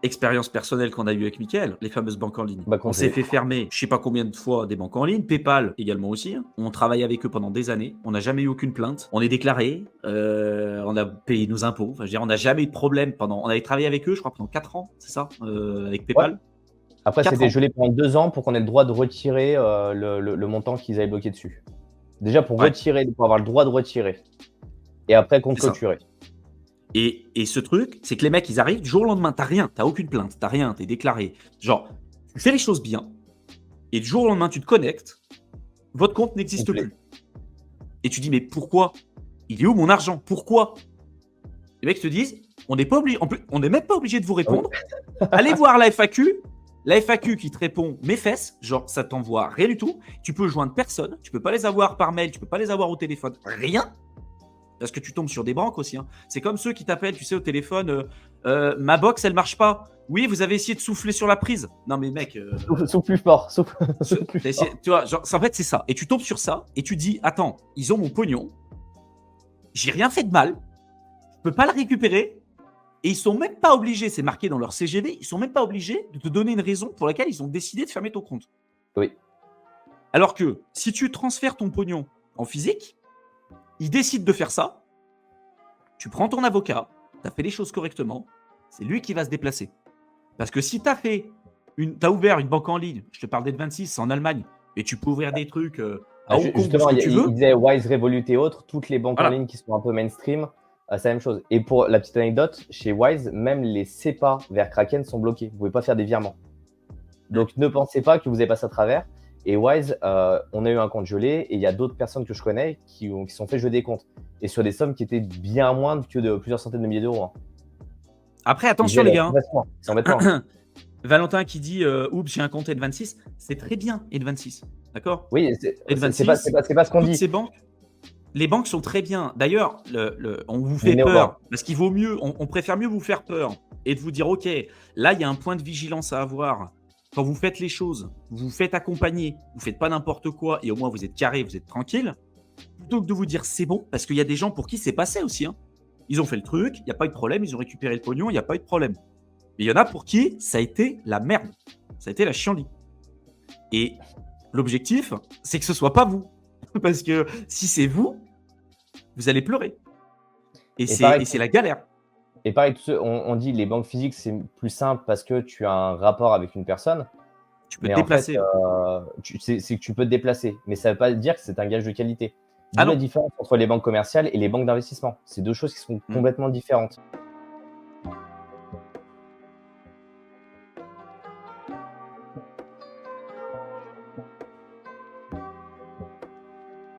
Expérience personnelle qu'on a eue avec Mickaël, les fameuses banques en ligne. Bah, On s'est fait fermer, je sais pas combien de fois, des banques en ligne, PayPal également aussi. On travaille avec eux pendant des années. On n'a jamais eu aucune plainte. On est déclaré. On a payé nos impôts. Enfin, je veux dire, on n'a jamais eu de problème pendant. On avait travaillé avec eux, je crois, pendant 4 ans, c'est ça, avec Ouais. PayPal. Après, 4 c'était ans. gelé pendant 2 ans pour qu'on ait le droit de retirer le montant qu'ils avaient bloqué dessus. Déjà, pour Ouais. retirer, pour avoir le droit de retirer. Et après, qu'on C'est ça. clôturait. Et ce truc, c'est que les mecs, ils arrivent du jour au lendemain. T'as rien, t'as aucune plainte, t'as rien, t'es déclaré. Genre, tu fais les choses bien. Et du jour au lendemain, tu te connectes. Votre compte n'existe Complet. plus. Et tu dis, mais pourquoi? Il est où mon argent? Pourquoi? Les mecs te disent, on n'est pas obligé, en plus, on n'est même pas obligé de vous répondre. Allez voir la FAQ. La FAQ qui te répond mes fesses, genre ça t'envoie rien du tout. Tu peux joindre personne, tu peux pas les avoir par mail, tu peux pas les avoir au téléphone, rien. Parce que tu tombes sur des banques aussi. Hein. C'est comme ceux qui t'appellent, tu sais, au téléphone, ma box, elle marche pas. Oui, vous avez essayé de souffler sur la prise. Non mais mec, Souffle plus fort. Souffle plus t'as essayé- fort. tu vois, genre, en fait c'est ça. Et tu tombes sur ça et tu dis, attends, ils ont mon pognon, j'ai rien fait de mal, je peux pas le récupérer. Et ils sont même pas obligés, c'est marqué dans leur CGV, ils sont même pas obligés de te donner une raison pour laquelle ils ont décidé de fermer ton compte. Oui. Alors que si tu transfères ton pognon en physique, ils décident de faire ça, tu prends ton avocat, tu as fait les choses correctement, c'est lui qui va se déplacer. Parce que si tu as ouvert une banque en ligne, je te parle d'Ed26, c'est en Allemagne, et tu peux ouvrir des trucs à Hong Kong ou ce Justement, que tu veux. il disait Wise, Revolut et autres, toutes les banques en Voilà. ligne qui sont un peu mainstream, c'est la même chose. Et pour la petite anecdote, chez Wise, même les SEPA vers Kraken sont bloqués. Vous ne pouvez pas faire des virements. Donc ne pensez pas que vous avez passé à travers. Et Wise, on a eu un compte gelé et il y a d'autres personnes que je connais qui se sont fait geler des comptes. Et sur des sommes qui étaient bien moindres que de plusieurs centaines de milliers d'euros. Hein. Après, attention les gars. C'est embêtant. Valentin qui dit oups, j'ai un compte Ed26, c'est très bien Ed26. D'accord? Oui, c'est pas ce qu'on toutes dit. ces banques, les banques sont très bien. D'ailleurs, on vous fait Mais peur parce qu'il vaut mieux, on préfère mieux vous faire peur et de vous dire ok, là il y a un point de vigilance à avoir. Quand vous faites les choses, vous vous faites accompagner, vous faites pas n'importe quoi et au moins vous êtes carré, vous êtes tranquille, plutôt que de vous dire c'est bon, parce qu'il y a des gens pour qui c'est passé aussi. Hein. Ils ont fait le truc, il n'y a pas eu de problème, ils ont récupéré le pognon, il n'y a pas eu de problème. Mais il y en a pour qui ça a été la merde, ça a été la chienlit. Et l'objectif, c'est que ce soit pas vous. Parce que si c'est vous, vous allez pleurer. Et c'est la galère. Et pareil, on dit les banques physiques, c'est plus simple parce que tu as un rapport avec une personne. Tu peux te déplacer. C'est que tu peux te déplacer. Mais ça ne veut pas dire que c'est un gage de qualité. Ah D'où la non. différence entre les banques commerciales et les banques d'investissement. C'est deux choses qui sont complètement différentes.